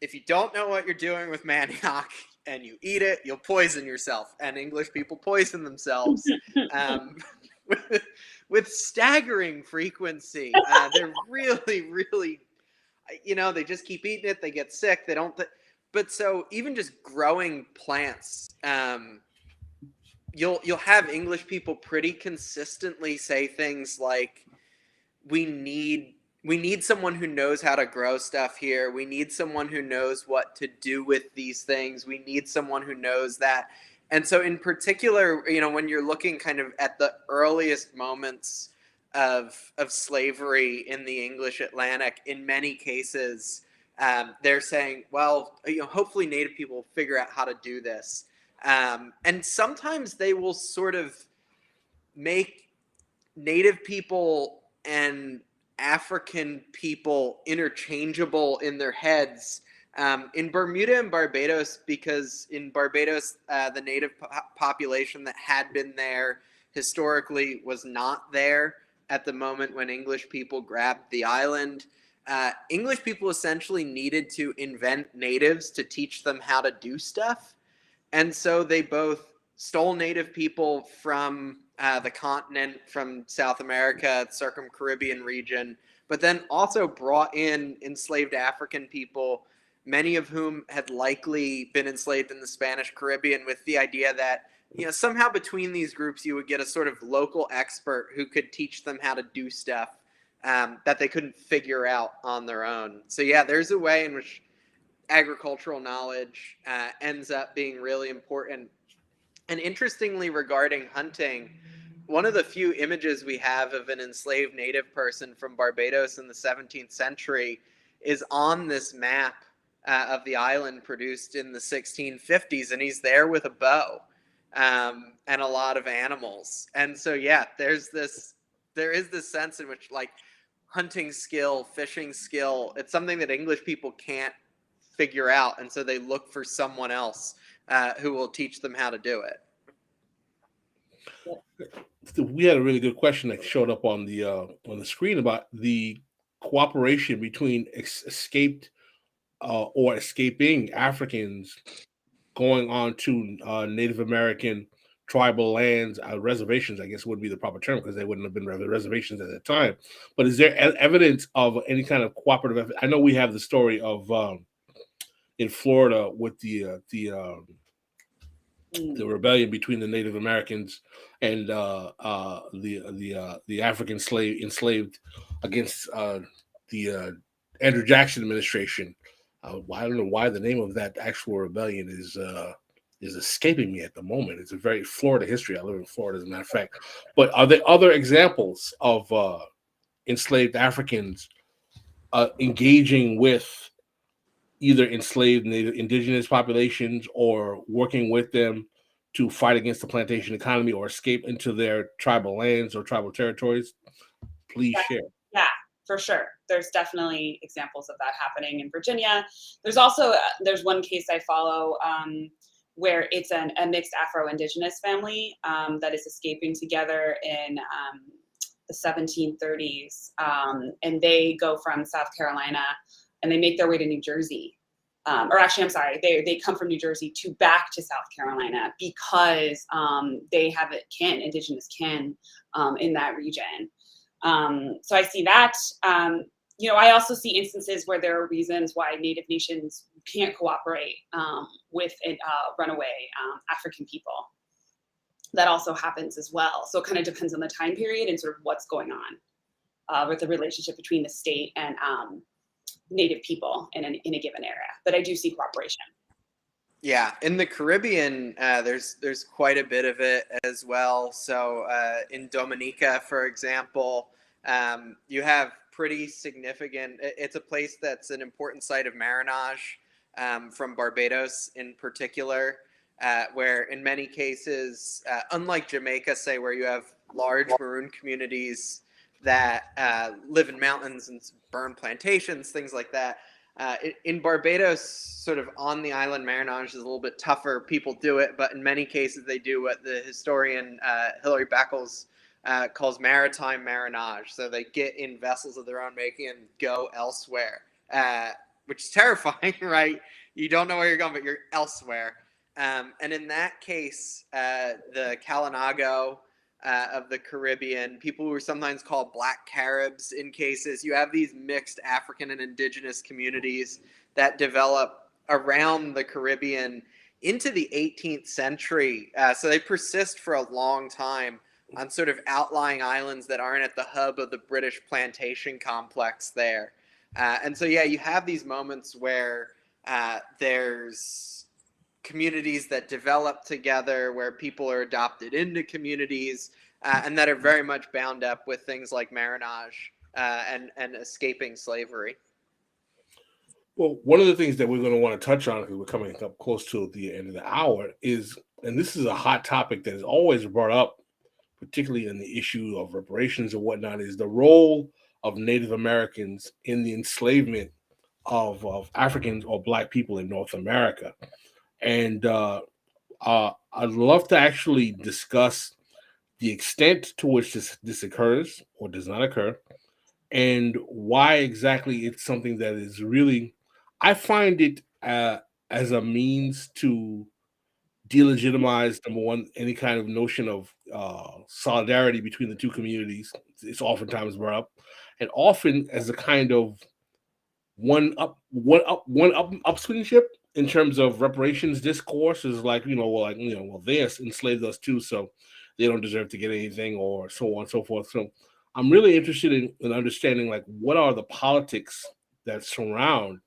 if you don't know what you're doing with manioc and you eat it, you'll poison yourself. And English people poison themselves with staggering frequency. They're really, really, they just keep eating it. They get sick. They don't. But so even just growing plants, you'll have English people pretty consistently say things like, we need someone who knows how to grow stuff here. We need someone who knows what to do with these things. We need someone who knows that. And so in particular, when you're looking kind of at the earliest moments of slavery in the English Atlantic, in many cases, they're saying, well, hopefully Native people will figure out how to do this. And sometimes they will sort of make Native people and African people interchangeable in their heads. In Bermuda and Barbados, because in Barbados, the Native population that had been there historically was not there at the moment when English people grabbed the island. English people essentially needed to invent natives to teach them how to do stuff. And so they both stole Native people from the continent, from South America, circum-Caribbean region, but then also brought in enslaved African people, many of whom had likely been enslaved in the Spanish Caribbean, with the idea that somehow between these groups you would get a sort of local expert who could teach them how to do stuff that they couldn't figure out on their own. So yeah, there's a way in which agricultural knowledge ends up being really important. And interestingly, regarding hunting, one of the few images we have of an enslaved Native person from Barbados in the 17th century is on this map of the island produced in the 1650s, and he's there with a bow and a lot of animals. And so yeah, there is this sense in which like hunting skill, fishing skill, it's something that English people can't figure out, and so they look for someone else who will teach them how to do it. We had a really good question that showed up on the screen about the cooperation between escaped or escaping Africans going on to Native American tribal lands, reservations, I guess would be the proper term, because they wouldn't have been reservations at the time. But is there evidence of any kind of cooperative effort? I know we have the story of in Florida with the rebellion between the Native Americans and the African enslaved against the Andrew Jackson administration. I don't know why the name of that actual rebellion is is escaping me at the moment. It's a very Florida history. I live in Florida, as a matter of fact. But are there other examples of enslaved Africans engaging with either enslaved native indigenous populations or working with them to fight against the plantation economy or escape into their tribal lands or tribal territories? Please share. Yeah, for sure. There's definitely examples of that happening in Virginia. There's also there's one case I follow where it's a mixed Afro-Indigenous family that is escaping together in the 1730s, and they go from South Carolina and they make their way to New Jersey. Or actually, I'm sorry, they come from New Jersey back to South Carolina because they have indigenous kin in that region. So I see that. I also see instances where there are reasons why Native nations can't cooperate with runaway African people. That also happens as well. So it kind of depends on the time period and sort of what's going on with the relationship between the state and Native people in a given area. But I do see cooperation. Yeah, in the Caribbean, there's quite a bit of it as well. So in Dominica, for example, you have pretty significant. It's a place that's an important site of marriage from Barbados in particular, where in many cases, unlike Jamaica, say, where you have large maroon communities that live in mountains and burn plantations, things like that. In Barbados, sort of on the island, marriage is a little bit tougher. People do it, but in many cases they do what the historian Hilary Beckles calls maritime marriage. So they get in vessels of their own making and go elsewhere, which is terrifying, right? You don't know where you're going, but you're elsewhere. And in that case, the Kalinago of the Caribbean, people who are sometimes called Black Caribs in cases, you have these mixed African and indigenous communities that develop around the Caribbean into the 18th century. So they persist for a long time on sort of outlying islands that aren't at the hub of the British plantation complex there. And so, yeah, you have these moments where there's communities that develop together, where people are adopted into communities, and that are very much bound up with things like marriage and escaping slavery. Well, one of the things that we're going to want to touch on, because we're coming up close to the end of the hour, is, and this is a hot topic that is always brought up, particularly in the issue of reparations and whatnot, is the role of Native Americans in the enslavement of Africans or Black people in North America. And I'd love to actually discuss the extent to which this occurs or does not occur, and why exactly it's something that is really, I find it as a means to delegitimize, number one, any kind of notion of solidarity between the two communities. It's oftentimes brought up, and often as a kind of upswingship in terms of reparations discourse is like, well, they enslaved us too, so they don't deserve to get anything, or so on and so forth. So I'm really interested in understanding, like, what are the politics that surround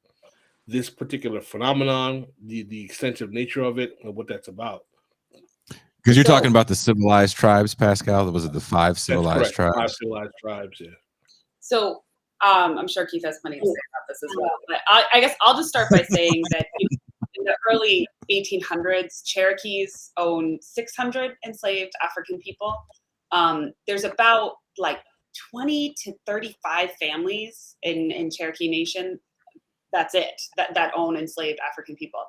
this particular phenomenon, the extensive nature of it, and what that's about. Because you're talking about the civilized tribes, Pascal. Was it the 5 civilized tribes? 5 civilized tribes, yeah. So I'm sure Keith has plenty to say about this as well. But I guess I'll just start by saying that in the early 1800s, Cherokees owned 600 enslaved African people. There's about like 20 to 35 families in Cherokee Nation. That's it, that own enslaved African people.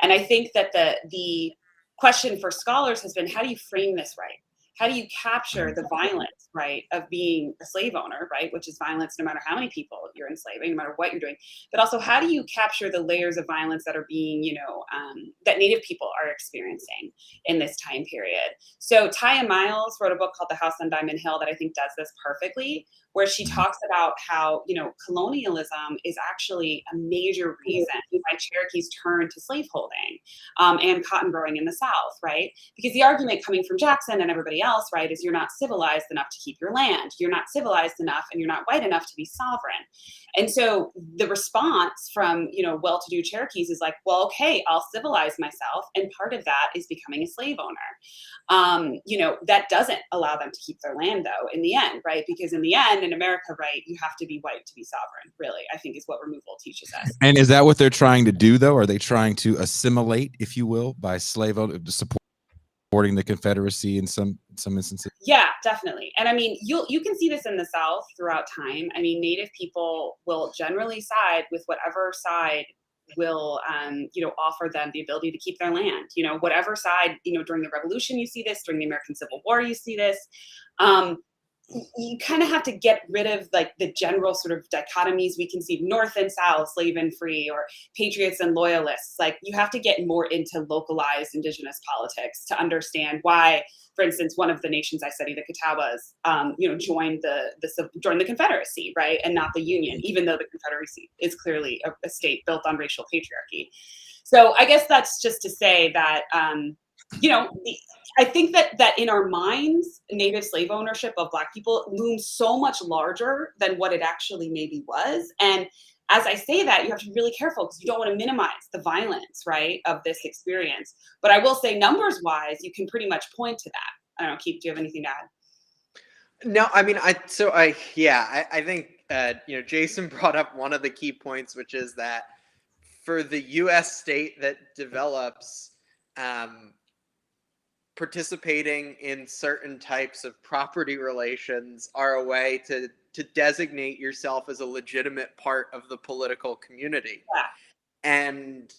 And I think that the question for scholars has been, how do you frame this right? How do you capture the violence, right, of being a slave owner, right, which is violence no matter how many people you're enslaving, no matter what you're doing. But also, how do you capture the layers of violence that are being, that Native people are experiencing in this time period? So Taya Miles wrote a book called The House on Diamond Hill that I think does this perfectly, where she talks about how, colonialism is actually a major reason why Cherokees turned to slaveholding and cotton growing in the South, right? Because the argument coming from Jackson and everybody else, right, is you're not civilized enough to keep your land. You're not civilized enough and you're not white enough to be sovereign. And so the response from, well-to-do Cherokees is like, well, okay, I'll civilize myself. And part of that is becoming a slave owner. That doesn't allow them to keep their land, though, in the end, right? Because in the end, in America, right, you have to be white to be sovereign, really, I think is what removal teaches us. And is that what they're trying to do, though? Are they trying to assimilate, if you will, by supporting the Confederacy in some instances? Yeah, definitely. And I mean, you can see this in the South throughout time. I mean, Native people will generally side with whatever side will, offer them the ability to keep their land. Whatever side, during the Revolution, you see this. During the American Civil War, you see this. You kind of have to get rid of like the general sort of dichotomies we can see North and South, slave and free, or patriots and loyalists. Like you have to get more into localized indigenous politics to understand why, for instance, one of the nations I study, the Catawbas, joined the Confederacy, right, and not the Union, even though the Confederacy is clearly a state built on racial patriarchy. So I guess that's just to say that. I think that in our minds, Native slave ownership of Black people looms so much larger than what it actually maybe was. And as I say that, you have to be really careful because you don't want to minimize the violence, right, of this experience. But I will say, numbers wise, you can pretty much point to that. I don't know, Keith, do you have anything to add? No, I mean, I think Jason brought up one of the key points, which is that for the U.S. state that develops, participating in certain types of property relations are a way to designate yourself as a legitimate part of the political community. Yeah. And,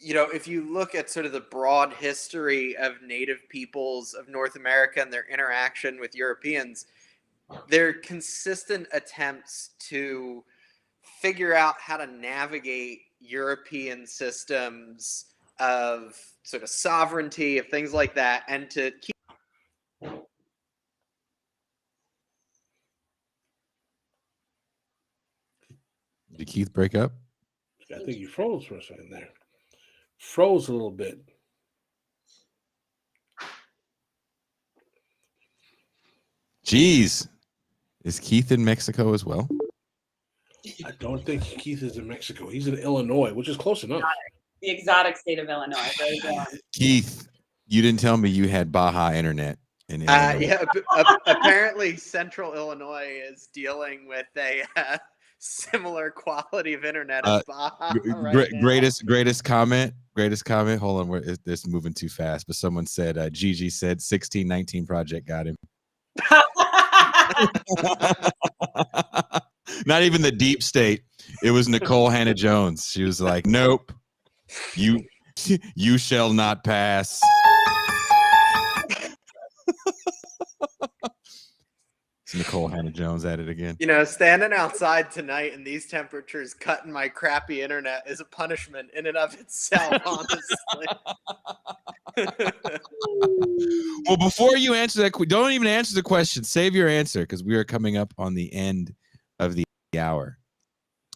if you look at sort of the broad history of Native peoples of North America and their interaction with Europeans, their consistent attempts to figure out how to navigate European systems of sort of sovereignty, of things like that, and to keep. Did Keith break up? I think you froze for a second there. Froze a little bit. Jeez. Is Keith in Mexico as well? I don't think Keith is in Mexico. He's in Illinois, which is close enough. The exotic state of Illinois. Very good. Keith, you didn't tell me you had Baja internet in Illinois. Yeah, apparently Central Illinois is dealing with a similar quality of internet as Baja. Greatest comment. Hold on, this moving too fast. But someone said, Gigi said 1619 Project got him. Not even the deep state. It was Nicole Hannah Jones. She was like, nope, you shall not pass. It's Nicole Hannah Jones at it again. Standing outside tonight in these temperatures, cutting my crappy internet is a punishment in and of itself, honestly. Well, before you answer that, don't even answer the question. Save your answer because we are coming up on the end of the hour.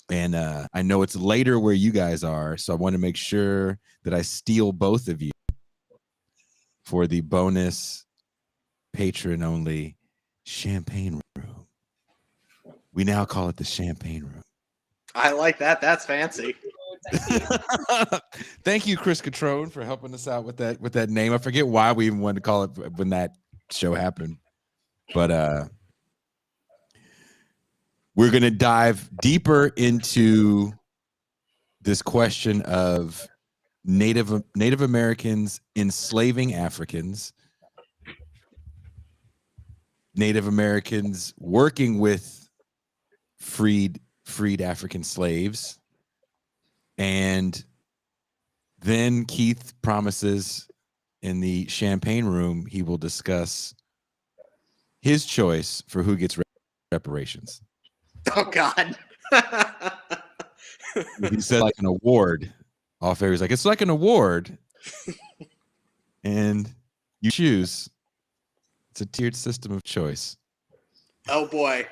And I know it's later where you guys are, so I want to make sure that I steal both of you for the bonus patron-only champagne room. We now call it the champagne room. I like that. That's fancy. Thank you, Chris Catrone, for helping us out with that name. I forget why we even wanted to call it when that show happened, but we're going to dive deeper into this question of Native Americans enslaving Africans, Native Americans working with freed African slaves, and then Keith promises in the champagne room he will discuss his choice for who gets reparations. Oh God. He said like an award off air. He's like, it's like an award. And you choose. It's a tiered system of choice. Oh boy.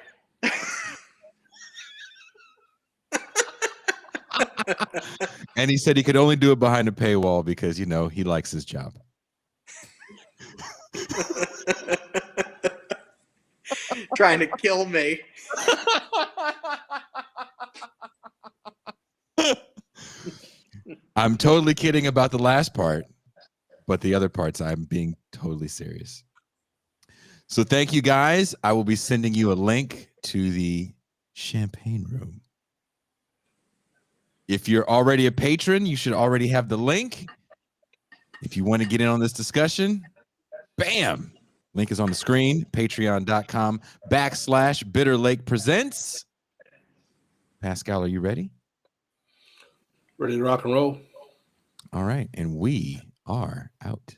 And he said he could only do it behind a paywall because, you know, he likes his job. Trying to kill me. I'm totally kidding about the last part, but the other parts I'm being totally serious. So thank you guys. I will be sending you a link to the champagne room. If you're already a patron, you should already have the link. If you want to get in on this discussion, bam, link is on the screen, patreon.com/Bitter Lake Presents. Pascal, are you ready? Ready to rock and roll. All right, and we are out.